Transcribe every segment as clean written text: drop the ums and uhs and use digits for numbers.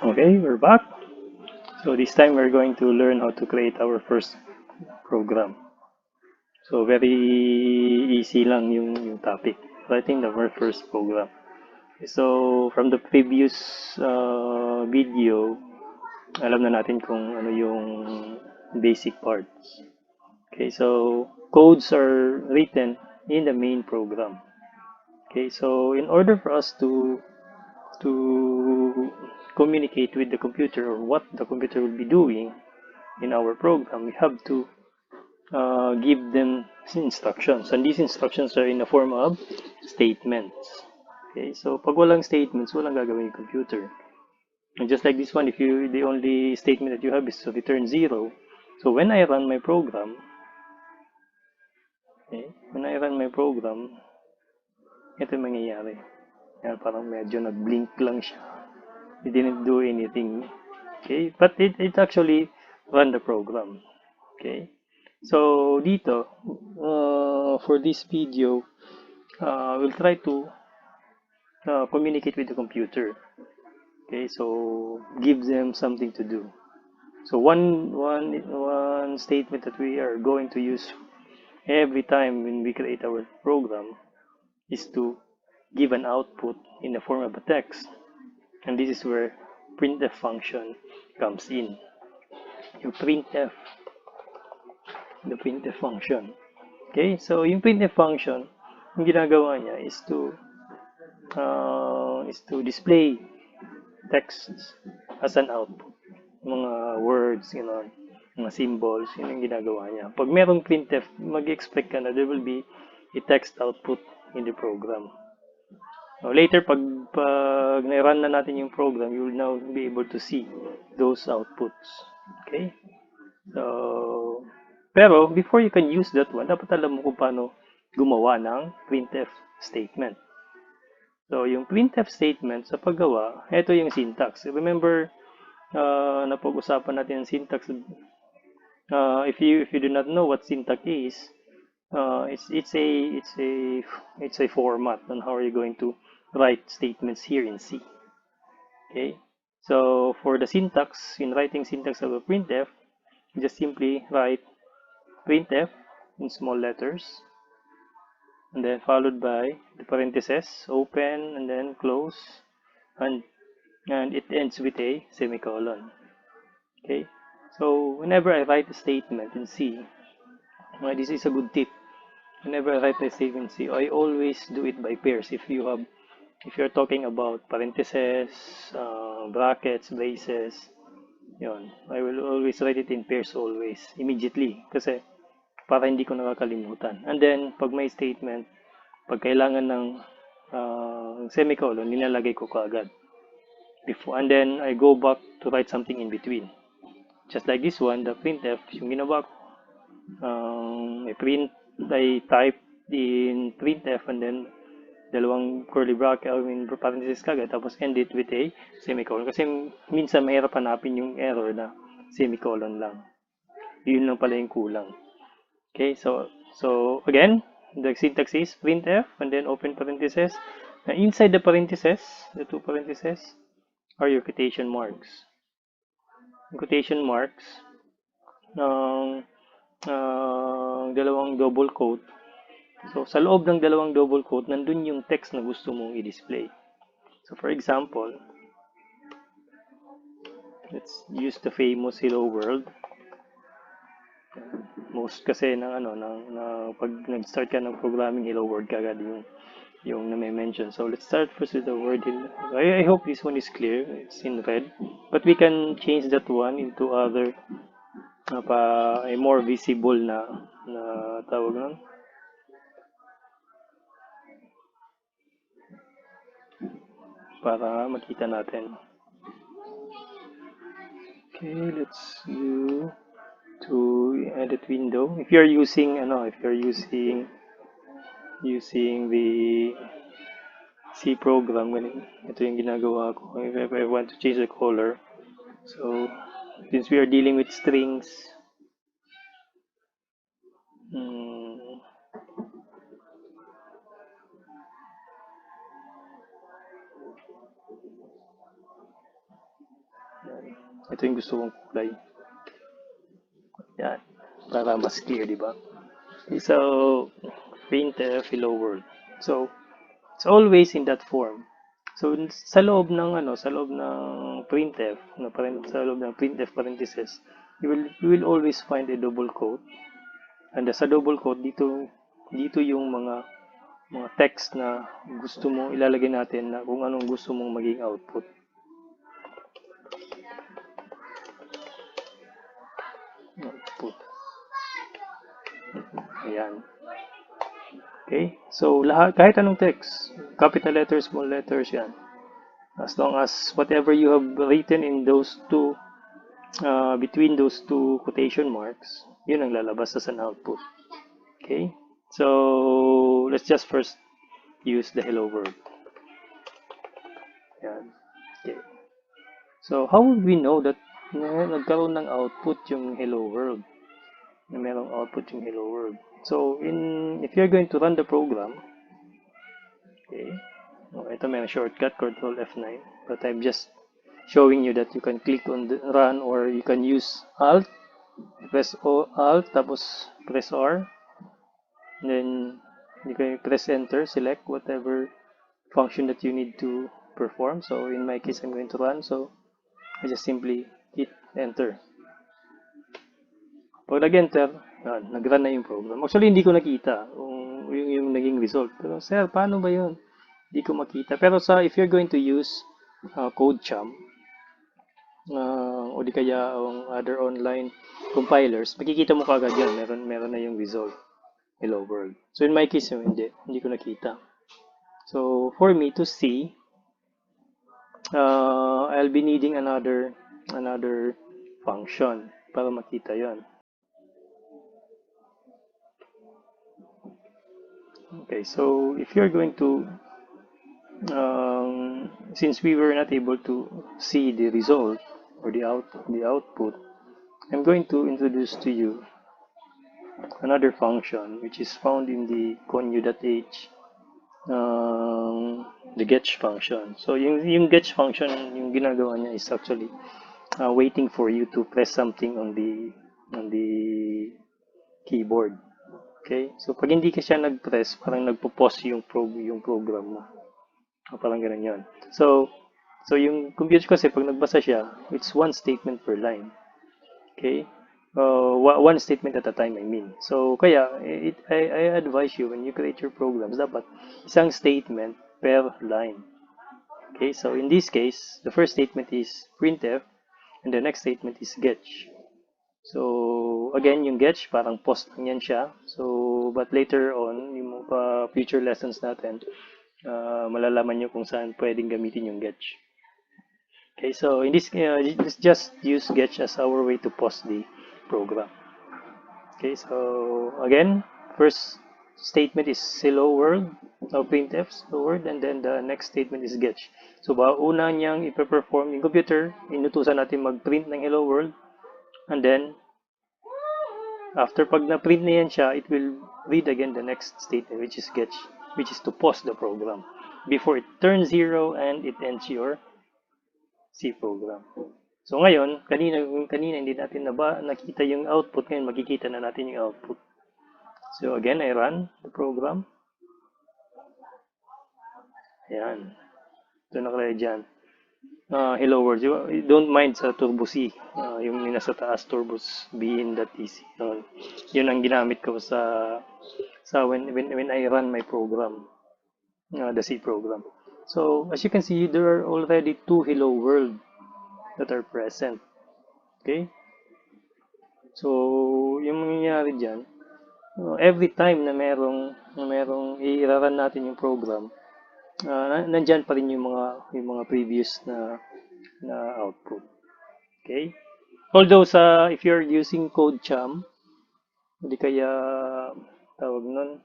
Okay, we're back. So this time we're going to learn how to create our first program. So very easy lang yung topic. Writing the very first program. So from the previous video, alam na natin kung ano yung basic parts. Okay, so codes are written in the main program. Okay, so in order for us to communicate with the computer or what the computer will be doing in our program, we have to give them instructions. And these instructions are in the form of statements. Okay, so pag walang statements, walang gagawin yung computer. And just like this one, if you the only statement that you have is to return 0, so when I run my program, ito yung mangyayari. Yan, parang medyo nag-blink lang siya. It didn't do anything. Okay, but it actually run the program. Okay, so dito, for this video, we'll try to communicate with the computer. Okay, so give them something to do. So one statement that we are going to use every time when we create our program is to give an output in the form of a text, and this is where printf function comes in. Yung printf, the printf function. Okay, so yung printf function, yung ginagawa niya is to display texts as an output. Mga words, mga symbols, yun yung ginagawa niya. Pag merong printf, mag-expect ka na there will be a text output in the program. So later, pag na-run na natin yung program, you will now be able to see those outputs. Okay? So, pero before you can use that one, dapat alam mo kung paano gumawa ng printf statement. So, yung printf statement sa paggawa, ito yung syntax. Remember, napag-usapan natin ang syntax. If you do not know what syntax is, it's a format on how are you going to write statements here in C. Okay, so for the syntax, in writing syntax of a printf, you just simply write printf in small letters, and then followed by the parentheses, open and then close, and it ends with a semicolon. Okay, so whenever I write a statement in C, this is a good tip. Whenever I write a statement in C, I always do it by pairs. If you're talking about parentheses, brackets, braces, yun, I will always write it in pairs always, immediately, kasi para hindi ko nakakalimutan. And then, pag may statement, pag kailangan ng semicolon, nilalagay ko kaagad. And then, I go back to write something in between. Just like this one, the printf, yung ginawa ko, I type in printf and then dalawang curly bracket, parentheses kagad, tapos end it with a semicolon. Kasi minsan mahirap hanapin yung error na semicolon lang. Yun lang pala yung kulang. Okay, so again, the syntax is printf and then open parentheses. Now, inside the parentheses, the two parentheses, are your quotation marks. Quotation marks ng dalawang double quote. So, sa loob ng dalawang double quote, nandun yung text na gusto mong i-display. So, for example, let's use the famous Hello World. Most kasi pag nag-start ka ng programming, Hello World kagad yung na-mention. So, let's start first with the word Hello. I hope this one is clear. It's in red. But we can change that one into other a more visible na tawag nun. Para makita natin. Okay, let's go to edit window. If you're using the C program, ito yung ginagawa ko. If I want to change the color, so since we are dealing with strings, Ito yung gusto kong kulay. Yan. Para mas clear, di ba? Okay, so, printf hello world. So, it's always in that form. So, sa loob ng sa loob ng printf, sa loob ng printf parentheses, you will always find a double quote. And sa double quote, dito yung mga text na gusto mo ilalagay natin na kung anong gusto mong maging output. Ayan. Okay? So, kahit anong text, capital letters, small letters, yan. As long as whatever you have written in those two, between those two quotation marks, yun ang lalabas as an output. Okay? So, let's just first use the hello world. Yan. Okay. So, how would we know that nagkaroon ng output yung hello world? Na merong output yung hello world. So, if you're going to run the program, okay, ito may shortcut, Control F9, but I'm just showing you that you can click on the run or you can use Alt, press Alt, tapos press R, and then you can press Enter, select whatever function that you need to perform. So, in my case, I'm going to run, so I just simply hit Enter. Pag nag-enter, nag-run na yung program. Actually, hindi ko nakita yung naging result. Pero, sir, paano ba yun? Hindi ko makita. Pero if you're going to use CodeChamp, o di kaya other online compilers, makikita mo kagad yan. Meron na yung result. Hello world. So, in my case, hindi ko nakita. So, for me to see, I'll be needing another function para makita yon. Okay, so if you're going to, since we were not able to see the result or the output, I'm going to introduce to you another function which is found in the connu.h, the getch function. So yung getch function, yung ginagawa niya is actually waiting for you to press something on the keyboard. Okay? So, pag hindi ka siya nag-press, parang nagpo-pause yung program mo. Parang ganun yun. So yung computer kasi, pag nagbasa siya, it's one statement per line. Okay? One statement at a time, I mean. So, kaya, I advise you, when you create your programs, dapat isang statement per line. Okay? So, in this case, the first statement is printf, and the next statement is getch. So, again, yung getch, parang post lang yan siya. So, but later on, yung future lessons natin, malalaman nyo kung saan pwedeng gamitin yung getch. Okay, so in this, let's just use getch as our way to post the program. Okay, so again, first statement is hello world, or printf, hello world, and then the next statement is getch. So, una niyang ipe-perform yung computer, inutusan natin mag-print ng hello world, and then, after pag na-print na yan siya, it will read again the next statement, which is getch, which is to pause the program before it turns 0 and it ends your C program. So ngayon, kanina hindi natin nakita yung output, ngayon makikita na natin yung output. So again, I run the program. Ayan. Ito nakalagay dyan. Hello world. You don't mind sa turbo C. Yung nasa taas, turbo bin.tc. Yun ang ginamit ko when I run my program, the C program. So as you can see, there are already 2 hello world that are present. Okay? So yung mangyayari dyan, every time na merong i-run natin yung program, nandyan pa rin yung mga previous na output. Okay? Although if you're using CodeChamp, hindi kaya tawag nun,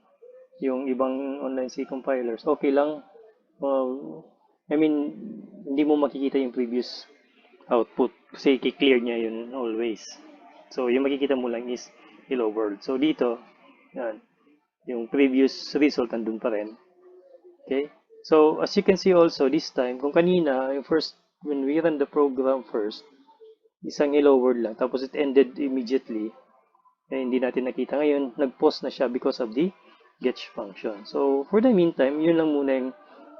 yung ibang online C compilers, okay lang. I mean, hindi mo makikita yung previous output kasi i-clear niya yun always. So, yung makikita mo lang is hello world. So, dito, yan, yung previous result nandun pa rin. Okay? So, as you can see also, this time, kung kanina, when we run the program first, isang hello world lang, tapos it ended immediately. Eh, hindi natin nakita ngayon, nag-pause na siya because of the getch function. So, for the meantime, yun lang muna yung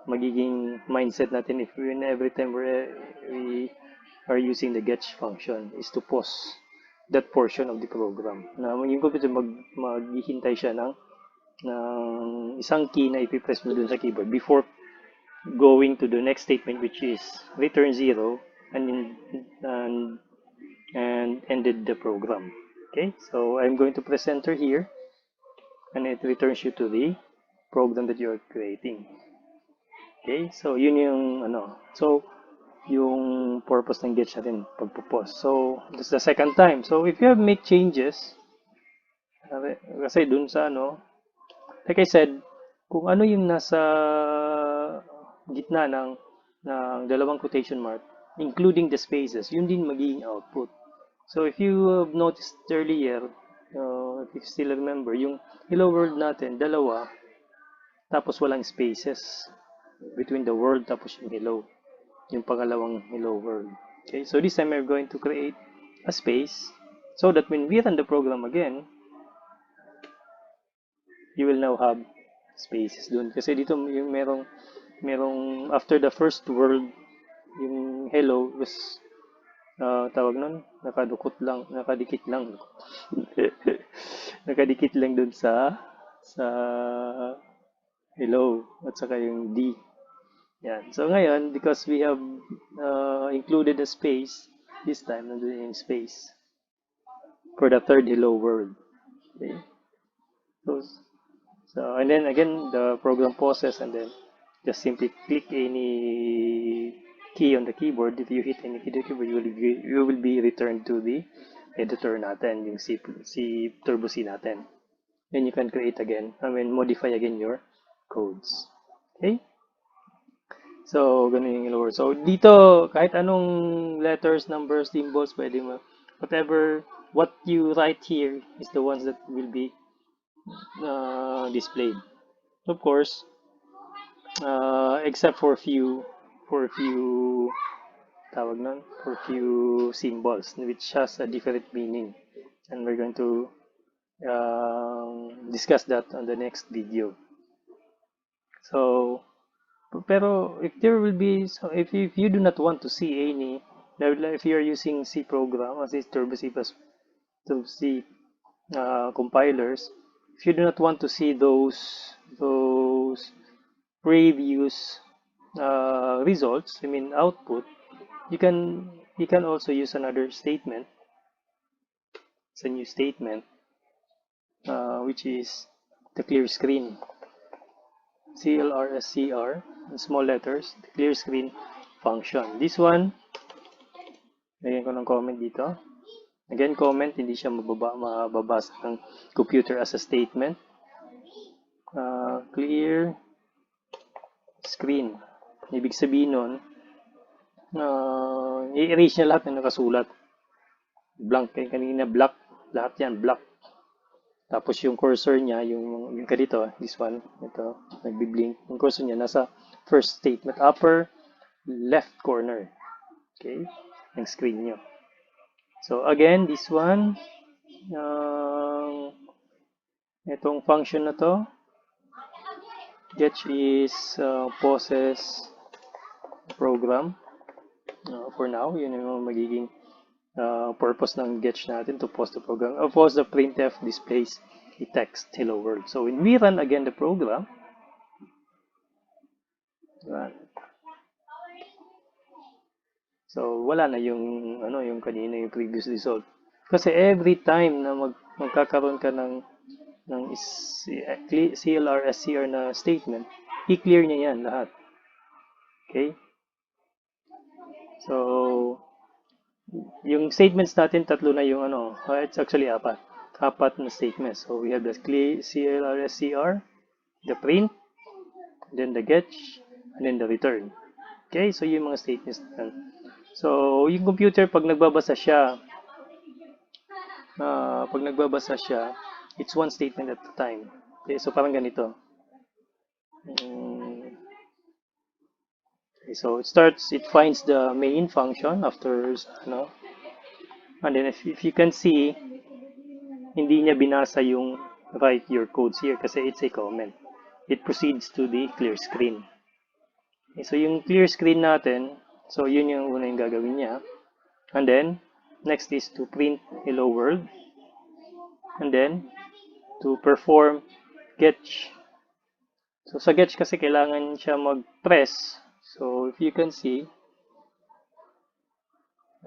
magiging mindset natin if every time we are using the getch function is to pause that portion of the program. Na yung computer maghihintay siya ng isang key na ipipress mo dun sa keyboard before going to the next statement, which is return 0 and ended the program. Okay, so I'm going to press enter here, and it returns you to the program that you're creating. Okay, so yun yung so yung purpose ng getch natin pagpo-pause. So this is the second time. So if you have make changes, kasi dun sa like I said, kung ano yung nasa gitna ng dalawang quotation mark, including the spaces, yun din magiging output. So if you have noticed earlier, if you still remember, yung hello world natin, dalawa, tapos walang spaces between the world tapos yung hello, yung pangalawang hello world. Okay, so this time we're going to create a space so that when we run the program again, you will now have spaces dun. Kasi dito yung merong after the first word, yung hello was tawag nun, nakadikit lang nakadikit lang dun sa hello at saka yung D. Yan. So ngayon, because we have included a space, this time nandun yung space for the third hello world. Okay. So and then again, the program pauses, and then just simply click any key on the keyboard. If you hit any key on the keyboard, you will be returned to the editor natin, yung C Turbo C natin. Then you can create again, modify again your codes. Okay? So, ganun yung lower. So, dito, kahit anong letters, numbers, symbols, pwede mo, whatever, what you write here is the ones that will be displayed. Of course, except for few tawag nun, for few symbols which has a different meaning, and we're going to discuss that on the next video. So pero if there will be, so if you do not want to see any, if you are using C program as Turbo C plus C compilers, if you do not want to see those previous results, output, you can also use another statement. It's a new statement, which is the clear screen. CLRSCR in small letters, the clear screen function. This one, lagyan ko ng comment dito. Again, comment, hindi siya mababasa ng computer as a statement. Clear screen. Ibig sabihin nun, i-erase niya lahat ng nakasulat. Blank, kaya kanina black, lahat yan, black. Tapos yung cursor niya, yung ganito, this one, ito, nagbi-blink. Yung cursor niya nasa first statement, upper left corner. Okay, ng screen niyo. So again, this one, itong function na to, getch is pauses program. For now, yun yung magiging purpose ng getch natin, to pause the program. Of course, the printf displays a text hello world. So when we run again the program, so wala na yung yung kanina, yung previous result. Kasi every time na magkakaroon ka ng CLR/SCR na statement, i-clear niya yan lahat. Okay? So yung statements natin, tatlo na yung it's actually apat na statements. So we have the CLR/SCR, the print, then the getch, and then the return. Okay, so yung mga statements natin. So yung computer, pag nagbabasa siya, it's one statement at a time. Okay, so parang ganito. Okay, so it finds the main function after And then if you can see, hindi niya binasa yung write your codes here kasi it's a comment. It proceeds to the clear screen. Okay, so yung clear screen natin, so yun yung una yung gagawin niya. And then, next is to print hello world. And then, to perform getch. So sa getch kasi kailangan siya mag-press. So if you can see,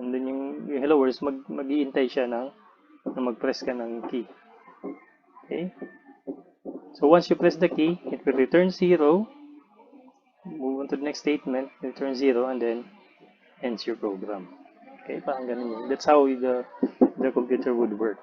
and then yung hello world, mag-iintay siya na mag-press ka ng key. Okay? So once you press the key, it will return 0. Move on to the next statement, return 0, and then ends your program. Okay, parang ganun yun. That's how the computer would work.